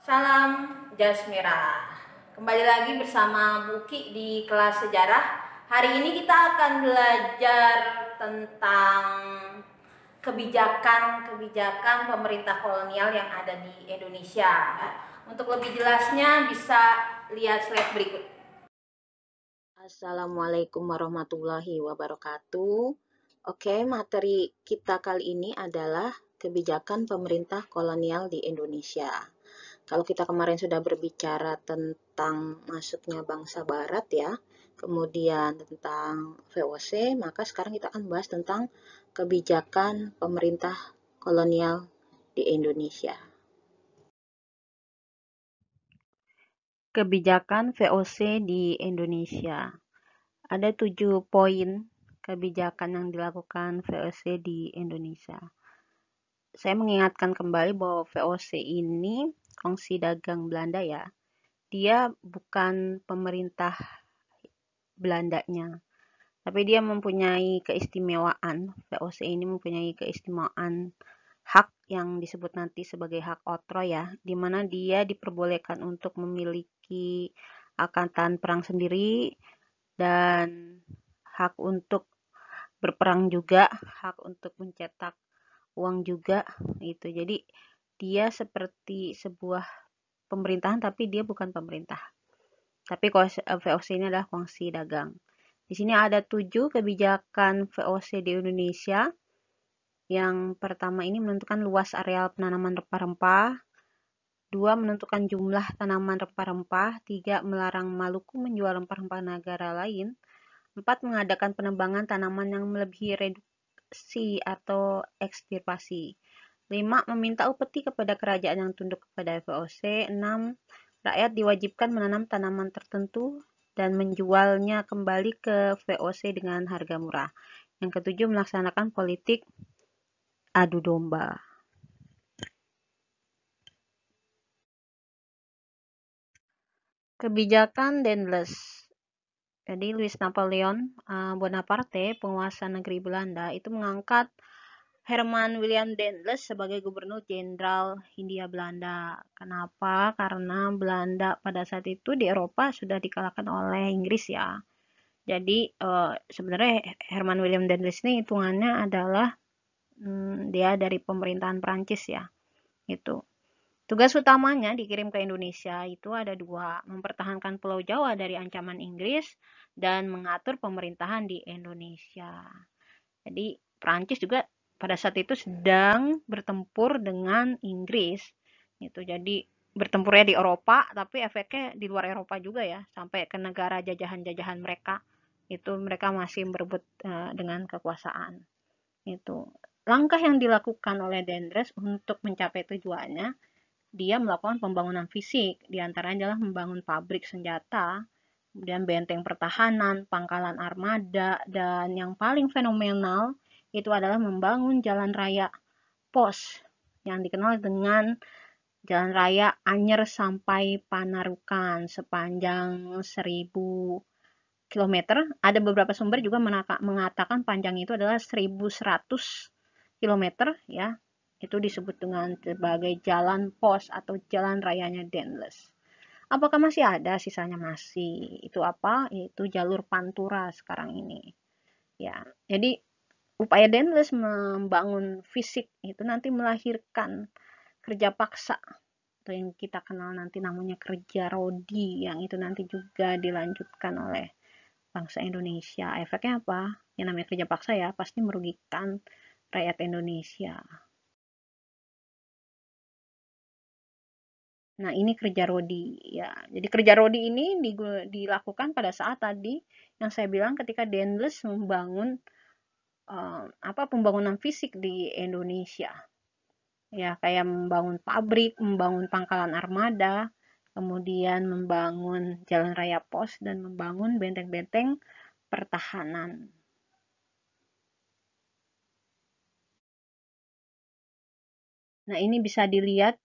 Salam Jasmira. Kembali lagi bersama Buki di kelas sejarah. Hari ini kita akan belajar tentang kebijakan pemerintah kolonial yang ada di Indonesia. Untuk lebih jelasnya bisa lihat slide berikut. Assalamualaikum warahmatullahi wabarakatuh. Oke, materi kita kali ini adalah kebijakan pemerintah kolonial di Indonesia. Kalau kita kemarin sudah berbicara tentang masuknya bangsa barat ya, kemudian tentang VOC, maka sekarang kita akan bahas tentang kebijakan pemerintah kolonial di Indonesia. Kebijakan VOC di Indonesia. Ada 7 poin kebijakan yang dilakukan VOC di Indonesia. Saya mengingatkan kembali bahwa VOC ini kongsi dagang Belanda ya. Dia bukan pemerintah Belandanya, tapi dia mempunyai keistimewaan. VOC ini mempunyai keistimewaan hak yang disebut nanti sebagai hak oktroy ya, di mana dia diperbolehkan untuk memiliki angkatan perang sendiri dan hak untuk berperang juga, hak untuk mencetak uang juga gitu. Jadi dia seperti sebuah pemerintahan tapi dia bukan pemerintah. Tapi VOC ini adalah kongsi dagang. Di sini ada 7 kebijakan VOC di Indonesia. Yang pertama ini menentukan luas areal penanaman rempah-rempah. 2. Menentukan jumlah tanaman rempah-rempah. 3. Melarang Maluku menjual rempah-rempah negara lain. 4. Mengadakan penebangan tanaman yang melebihi reduksi atau ekstirpasi. 5. Meminta upeti kepada kerajaan yang tunduk kepada VOC. 6. Rakyat diwajibkan menanam tanaman tertentu dan menjualnya kembali ke VOC dengan harga murah. Yang ketujuh, melaksanakan politik adu domba. Kebijakan Daendels. Jadi Louis Napoleon Bonaparte, penguasa negeri Belanda, itu mengangkat Herman William Daendels sebagai Gubernur Jenderal Hindia Belanda. Kenapa? Karena Belanda pada saat itu di Eropa sudah dikalahkan oleh Inggris ya. Jadi sebenarnya Herman William Daendels ini hitungannya adalah dia dari pemerintahan Prancis ya. Itu. Tugas utamanya dikirim ke Indonesia itu ada 2, mempertahankan Pulau Jawa dari ancaman Inggris dan mengatur pemerintahan di Indonesia. Jadi Prancis juga pada saat itu sedang bertempur dengan Inggris. Gitu. Jadi bertempurnya di Eropa, tapi efeknya di luar Eropa juga ya, sampai ke negara jajahan-jajahan mereka. Itu mereka masih berebut dengan kekuasaan. Itu. Langkah yang dilakukan oleh Daendels untuk mencapai tujuannya, dia melakukan pembangunan fisik, diantaranya adalah membangun pabrik senjata, kemudian benteng pertahanan, pangkalan armada, dan yang paling fenomenal itu adalah membangun jalan raya pos yang dikenal dengan Jalan Raya Anyer sampai Panarukan sepanjang 1000 kilometer. Ada beberapa sumber juga mengatakan panjang itu adalah 1100 kilometer ya. Itu disebut dengan sebagai jalan pos atau jalan rayanya Daendels. Apakah masih ada? Sisanya masih. Itu apa? Itu jalur Pantura sekarang ini. Ya, jadi upaya Daendels membangun fisik itu nanti melahirkan kerja paksa atau yang kita kenal nanti namanya kerja rodi yang itu nanti juga dilanjutkan oleh bangsa Indonesia. Efeknya apa? Yang namanya kerja paksa ya pasti merugikan rakyat Indonesia. Nah, ini kerja rodi ya. Jadi kerja rodi ini dilakukan pada saat tadi yang saya bilang ketika Daendels membangun pembangunan fisik di Indonesia. Ya, kayak membangun pabrik, membangun pangkalan armada, kemudian membangun jalan raya pos dan membangun benteng-benteng pertahanan. Nah, ini bisa dilihat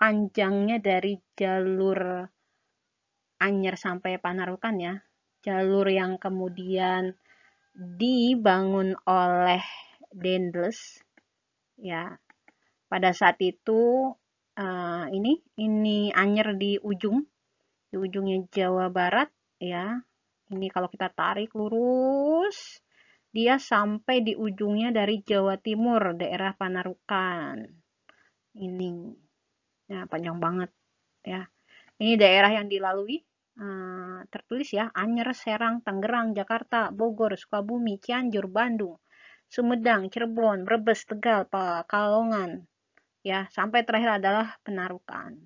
panjangnya dari jalur Anyer sampai Panarukan ya. Jalur yang kemudian dibangun oleh Daendels ya. Pada saat itu ini Anyer di ujungnya Jawa Barat ya. Ini kalau kita tarik lurus, dia sampai di ujungnya dari Jawa Timur, daerah Panarukan. Ini, ya panjang banget ya. Ini daerah yang dilalui, tertulis ya, Anyer, Serang, Tangerang, Jakarta, Bogor, Sukabumi, Cianjur, Bandung, Sumedang, Cirebon, Brebes, Tegal, Pekalongan, ya, sampai terakhir adalah Penarukan.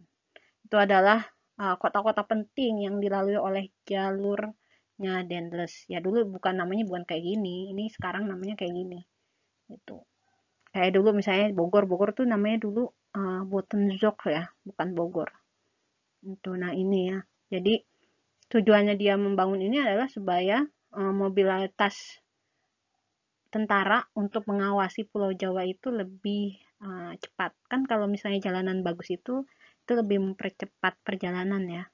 Itu adalah kota-kota penting yang dilalui oleh jalurnya Dendles. Ya dulu namanya bukan kayak gini, ini sekarang namanya kayak gini. Itu. Kayak dulu misalnya Bogor tuh namanya dulu Botenzok ya, bukan Bogor. Itu. Nah ini ya. Jadi tujuannya dia membangun ini adalah supaya mobilitas tentara untuk mengawasi Pulau Jawa itu lebih cepat. Kan kalau misalnya jalanan bagus itu lebih mempercepat perjalanan ya.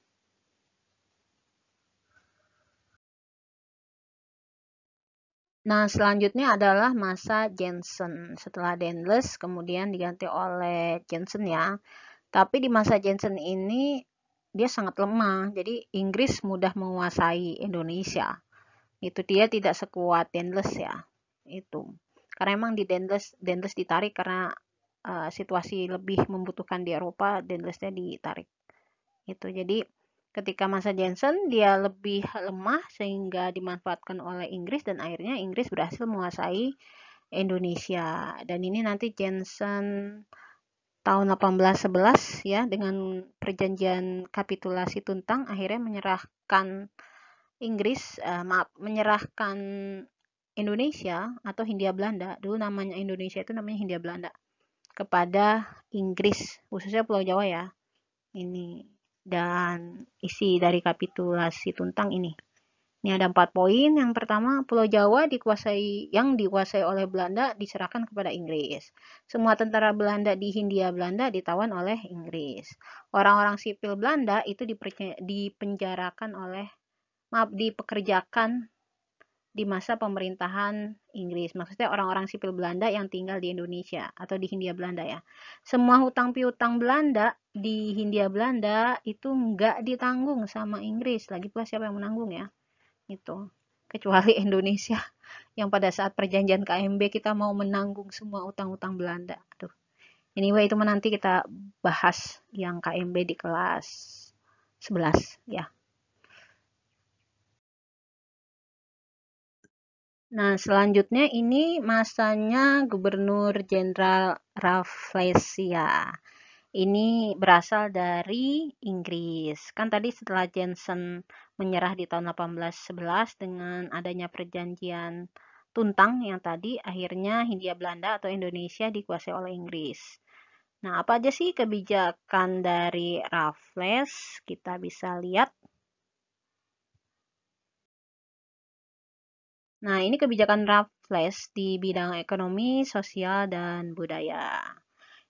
Nah, selanjutnya adalah masa Jensen. Setelah Dendles kemudian diganti oleh Jensen ya. Tapi di masa Jensen ini dia sangat lemah. Jadi Inggris mudah menguasai Indonesia. Itu dia tidak sekuat Dendles ya. Itu. Karena emang di Dendles ditarik karena situasi lebih membutuhkan di Eropa, Dendlesnya ditarik. Itu. Jadi ketika masa Jensen dia lebih lemah sehingga dimanfaatkan oleh Inggris dan akhirnya Inggris berhasil menguasai Indonesia. Dan ini nanti Jensen tahun 1811 ya dengan perjanjian kapitulasi Tuntang akhirnya menyerahkan menyerahkan Indonesia atau Hindia Belanda, dulu namanya Indonesia itu namanya Hindia Belanda, kepada Inggris, khususnya Pulau Jawa ya. Ini dan isi dari kapitulasi Tuntang ini. Ini ada 4 poin. Yang pertama, Pulau Jawa yang dikuasai oleh Belanda diserahkan kepada Inggris. Semua tentara Belanda di Hindia Belanda ditawan oleh Inggris. Orang-orang sipil Belanda itu dipekerjakan di masa pemerintahan Inggris. Maksudnya orang-orang sipil Belanda yang tinggal di Indonesia atau di Hindia Belanda ya. Semua hutang piutang Belanda di Hindia Belanda itu nggak ditanggung sama Inggris. Lagi pula siapa yang menanggung ya? Itu. Kecuali Indonesia yang pada saat perjanjian KMB kita mau menanggung semua utang-utang Belanda. Aduh. Anyway, itu nanti kita bahas yang KMB di kelas 11 ya. Nah, selanjutnya ini masanya Gubernur Jenderal Rafflesia. Ini berasal dari Inggris. Kan tadi setelah Jensen menyerah di tahun 1811 dengan adanya perjanjian Tuntang yang tadi akhirnya Hindia Belanda atau Indonesia dikuasai oleh Inggris. Nah, apa aja sih kebijakan dari Raffles? Kita bisa lihat. Nah, ini kebijakan Raffles di bidang ekonomi, sosial, dan budaya.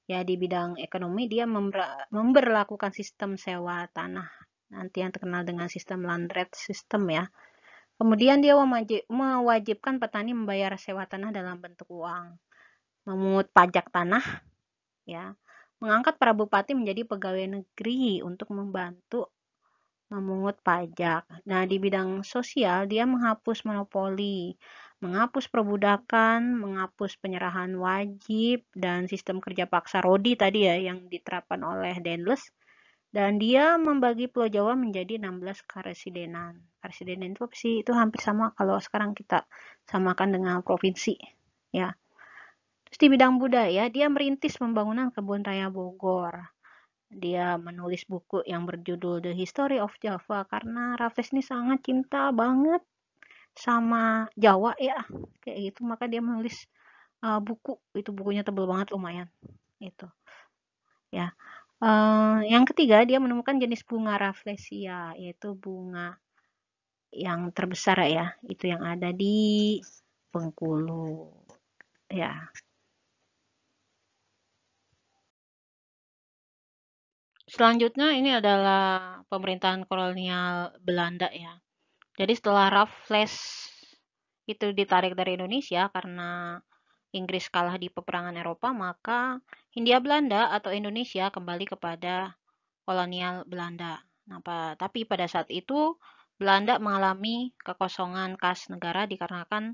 Ya, di bidang ekonomi dia memberlakukan sistem sewa tanah, nanti yang terkenal dengan sistem land rent system ya. Kemudian dia mewajibkan petani membayar sewa tanah dalam bentuk uang, memungut pajak tanah, ya, mengangkat para bupati menjadi pegawai negeri untuk membantu memungut pajak. Nah, di bidang sosial dia menghapus monopoli, menghapus perbudakan, menghapus penyerahan wajib dan sistem kerja paksa Rodi tadi ya yang diterapkan oleh Dendles. Dan dia membagi Pulau Jawa menjadi 16 karesidenan. Karesidenan itu apa sih? Itu hampir sama kalau sekarang kita samakan dengan provinsi, ya. Terus di bidang budaya dia merintis pembangunan Kebun Raya Bogor. Dia menulis buku yang berjudul The History of Java karena Raffles ini sangat cinta banget sama Jawa ya kayak gitu, maka dia menulis buku itu, bukunya tebel banget lumayan itu ya. Yang ketiga dia menemukan jenis bunga Rafflesia, yaitu bunga yang terbesar ya, itu yang ada di Bengkulu ya. Selanjutnya ini adalah pemerintahan kolonial Belanda ya. Jadi setelah Raffles itu ditarik dari Indonesia karena Inggris kalah di peperangan Eropa, maka Hindia Belanda atau Indonesia kembali kepada kolonial Belanda. Nah, tapi pada saat itu Belanda mengalami kekosongan kas negara dikarenakan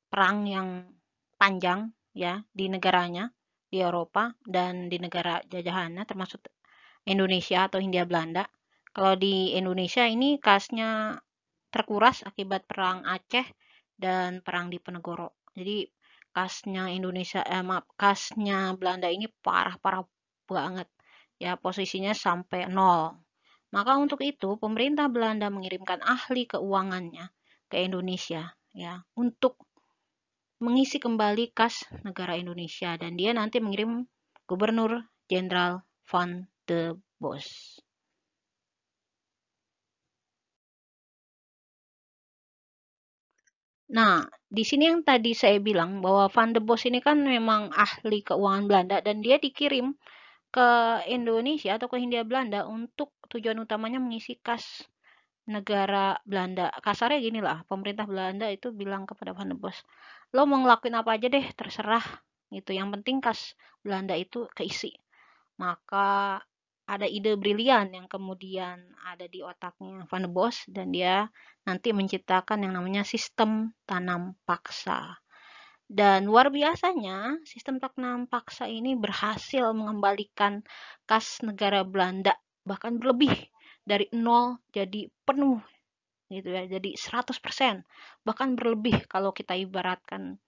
perang yang panjang ya di negaranya, di Eropa dan di negara jajahannya termasuk Indonesia atau Hindia Belanda. Kalau di Indonesia ini kasnya terkuras akibat perang Aceh dan perang Diponegoro. Jadi kasnya Belanda ini parah-parah banget. Ya, posisinya sampai nol. Maka untuk itu, pemerintah Belanda mengirimkan ahli keuangannya ke Indonesia ya untuk mengisi kembali kas negara Indonesia dan dia nanti mengirim Gubernur Jenderal Van de Bos. Nah, di sini yang tadi saya bilang bahwa Van de Bos ini kan memang ahli keuangan Belanda dan dia dikirim ke Indonesia atau ke Hindia Belanda untuk tujuan utamanya mengisi kas negara Belanda. Kasarnya gini lah, pemerintah Belanda itu bilang kepada Van de Bos, lo mau ngelakuin apa aja deh, terserah. Gitu. Yang penting kas Belanda itu keisi. Maka ada ide brilian yang kemudian ada di otaknya Van de Bos dan dia nanti menciptakan yang namanya sistem tanam paksa. Dan luar biasanya, sistem tanam paksa ini berhasil mengembalikan kas negara Belanda bahkan berlebih dari nol jadi penuh gitu ya. Jadi 100%, bahkan berlebih kalau kita ibaratkan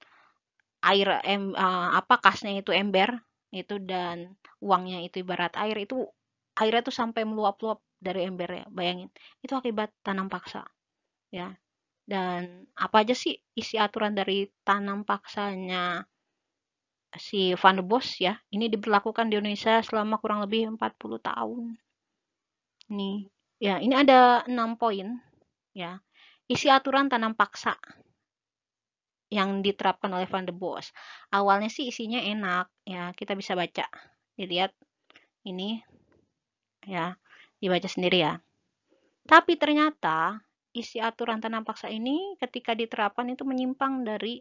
kasnya itu ember itu dan uangnya itu ibarat air itu airnya tuh sampai meluap-luap dari ember ya bayangin itu akibat tanam paksa ya dan apa aja sih isi aturan dari tanam paksanya si Van de Bos ya ini diberlakukan di Indonesia selama kurang lebih 40 tahun nih ya ini ada 6 poin ya isi aturan tanam paksa yang diterapkan oleh Van de Bos. Awalnya sih isinya enak, ya kita bisa baca. Dilihat ini ya, dibaca sendiri ya. Tapi ternyata isi aturan tanam paksa ini ketika diterapkan itu menyimpang dari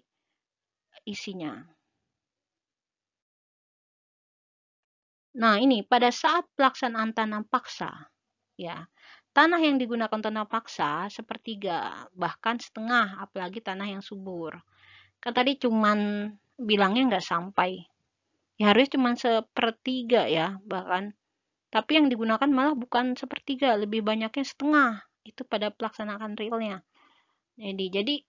isinya. Nah, ini pada saat pelaksanaan tanam paksa, ya, tanah yang digunakan tanam paksa sepertiga, bahkan setengah, apalagi tanah yang subur. Kan tadi cuman bilangnya nggak sampai. Ya harusnya cuma sepertiga ya, bahkan. Tapi yang digunakan malah bukan sepertiga, lebih banyaknya setengah. Itu pada pelaksanaan realnya. Jadi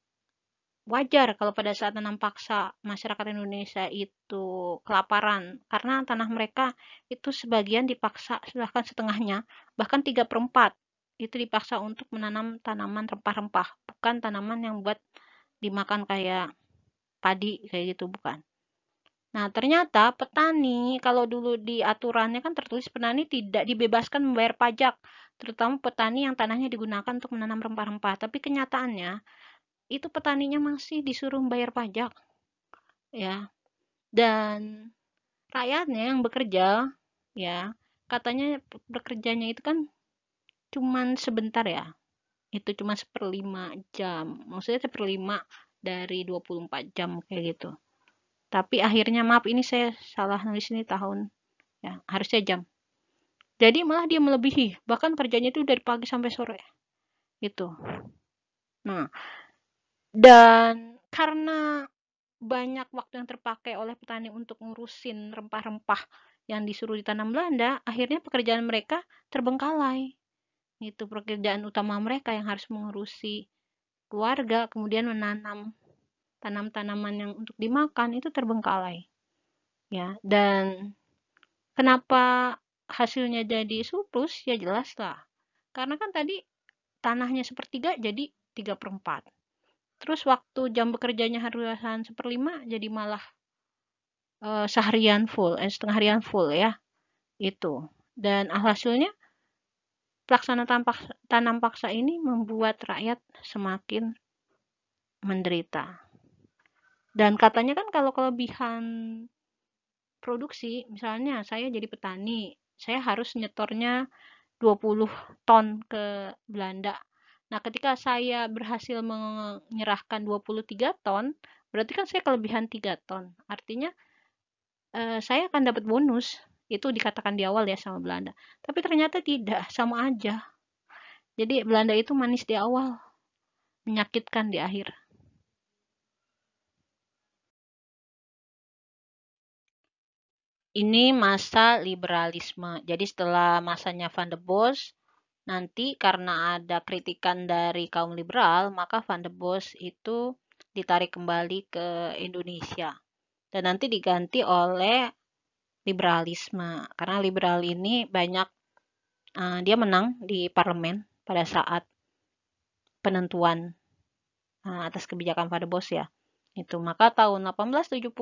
wajar kalau pada saat tanam paksa masyarakat Indonesia itu kelaparan karena tanah mereka itu sebagian dipaksa bahkan setengahnya bahkan 3/4 itu dipaksa untuk menanam tanaman rempah-rempah bukan tanaman yang buat dimakan kayak padi kayak gitu bukan. Nah, ternyata petani kalau dulu di aturannya kan tertulis petani tidak dibebaskan membayar pajak, terutama petani yang tanahnya digunakan untuk menanam rempah-rempah. Tapi kenyataannya itu petaninya masih disuruh membayar pajak, ya. Dan rakyatnya yang bekerja, ya, katanya bekerjanya itu kan cuman sebentar ya. Itu cuma 1/5 jam. Maksudnya 1/5 dari 24 jam kayak gitu. Tapi akhirnya maaf ini saya salah nulis ini tahun ya, harusnya jam. Jadi malah dia melebihi, bahkan kerjanya itu dari pagi sampai sore. Gitu. Nah, dan karena banyak waktu yang terpakai oleh petani untuk ngurusin rempah-rempah yang disuruh ditanam Belanda, akhirnya pekerjaan mereka terbengkalai. Itu pekerjaan utama mereka yang harus mengurusi keluarga, kemudian menanam tanam-tanaman yang untuk dimakan itu terbengkalai. Ya, dan kenapa hasilnya jadi surplus? Ya jelas lah. Karena kan tadi tanahnya sepertiga jadi 3/4. Terus waktu jam bekerjanya harian 1/5 jadi malah setengah harian full ya. Itu. Dan hasilnya pelaksanaan tanam paksa ini membuat rakyat semakin menderita. Dan katanya kan kalau kelebihan produksi, misalnya saya jadi petani, saya harus nyetornya 20 ton ke Belanda. Nah, ketika saya berhasil menyerahkan 23 ton, berarti kan saya kelebihan 3 ton. Artinya saya akan dapat bonus. Itu dikatakan di awal ya sama Belanda. Tapi ternyata tidak, sama aja. Jadi Belanda itu manis di awal, menyakitkan di akhir. Ini masa liberalisme. Jadi setelah masanya Van der Bos, nanti karena ada kritikan dari kaum liberal, maka Van der Bos itu ditarik kembali ke Indonesia. Dan nanti diganti oleh liberalisme. Karena liberal ini banyak, dia menang di parlemen pada saat penentuan atas kebijakan Van der Bos ya. Itu maka tahun 1870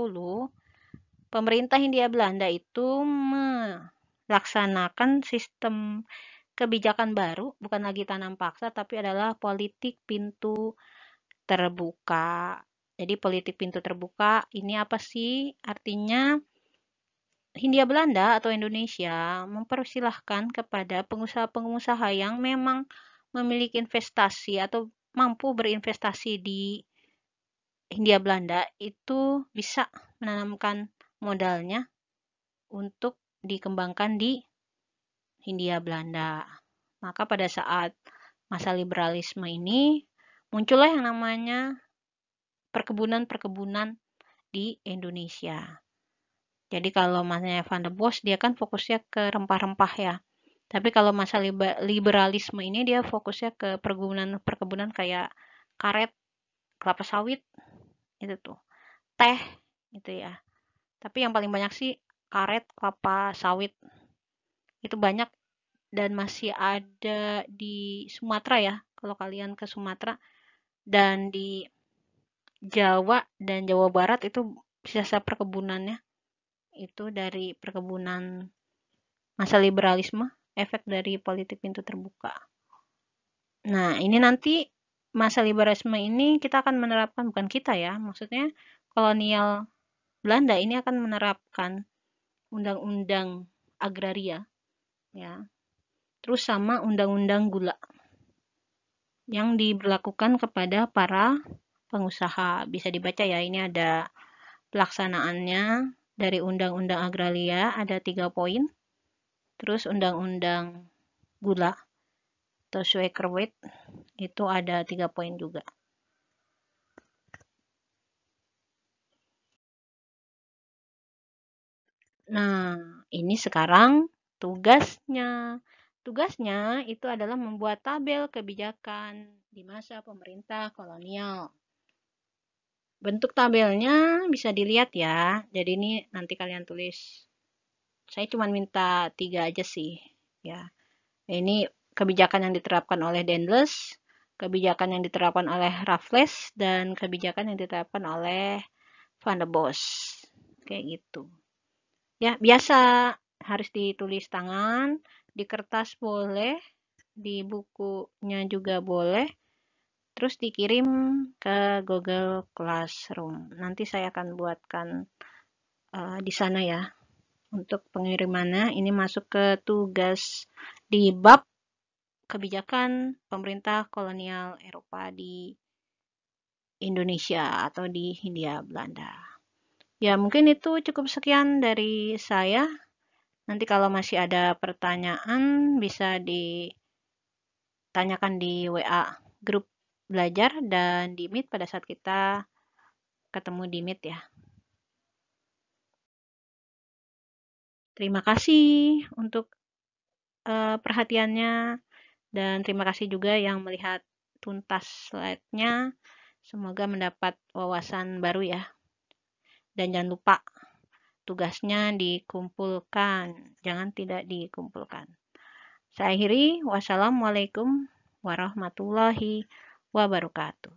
pemerintah Hindia Belanda itu melaksanakan sistem kebijakan baru, bukan lagi tanam paksa, tapi adalah politik pintu terbuka. Jadi politik pintu terbuka ini apa sih? Artinya Hindia Belanda atau Indonesia mempersilahkan kepada pengusaha-pengusaha yang memang memiliki investasi atau mampu berinvestasi di Hindia Belanda itu bisa menanamkan modalnya untuk dikembangkan di Hindia Belanda. Maka pada saat masa liberalisme ini muncullah yang namanya perkebunan-perkebunan di Indonesia. Jadi kalau masanya Van der Bos dia kan fokusnya ke rempah-rempah ya. Tapi kalau masa liberalisme ini dia fokusnya ke perkebunan kayak karet, kelapa sawit, itu tuh. Teh gitu ya. Tapi yang paling banyak sih karet, kelapa sawit. Itu banyak dan masih ada di Sumatera ya. Kalau kalian ke Sumatera dan di Jawa dan Jawa Barat itu sisa perkebunannya itu dari perkebunan masa liberalisme, efek dari politik pintu terbuka. Nah, ini nanti masa liberalisme ini kita akan menerapkan, bukan kita ya, maksudnya kolonial Belanda ini akan menerapkan undang-undang agraria ya. Terus sama undang-undang gula yang diberlakukan kepada para pengusaha. Bisa dibaca ya, ini ada pelaksanaannya dari undang-undang agraria ada 3 poin. Terus undang-undang gula atau Suikerweight itu ada 3 poin juga. Nah, ini sekarang tugasnya. Tugasnya itu adalah membuat tabel kebijakan di masa pemerintah kolonial. Bentuk tabelnya bisa dilihat ya. Jadi ini nanti kalian tulis. Saya cuma minta 3 aja sih. Ya, ini kebijakan yang diterapkan oleh Daendels, kebijakan yang diterapkan oleh Raffles, dan kebijakan yang diterapkan oleh Van der Bos. Kayak gitu. Ya, biasa harus ditulis tangan, di kertas boleh, di bukunya juga boleh, terus dikirim ke Google Classroom. Nanti saya akan buatkan di sana ya. Untuk pengirimannya, ini masuk ke tugas di bab kebijakan pemerintah kolonial Eropa di Indonesia atau di Hindia Belanda. Ya, mungkin itu cukup sekian dari saya. Nanti kalau masih ada pertanyaan bisa ditanyakan di WA grup belajar dan di Meet pada saat kita ketemu di Meet ya. Terima kasih untuk perhatiannya dan terima kasih juga yang melihat tuntas slide-nya. Semoga mendapat wawasan baru ya. Dan jangan lupa tugasnya dikumpulkan, jangan tidak dikumpulkan. Saya akhiri, wassalamualaikum warahmatullahi wabarakatuh.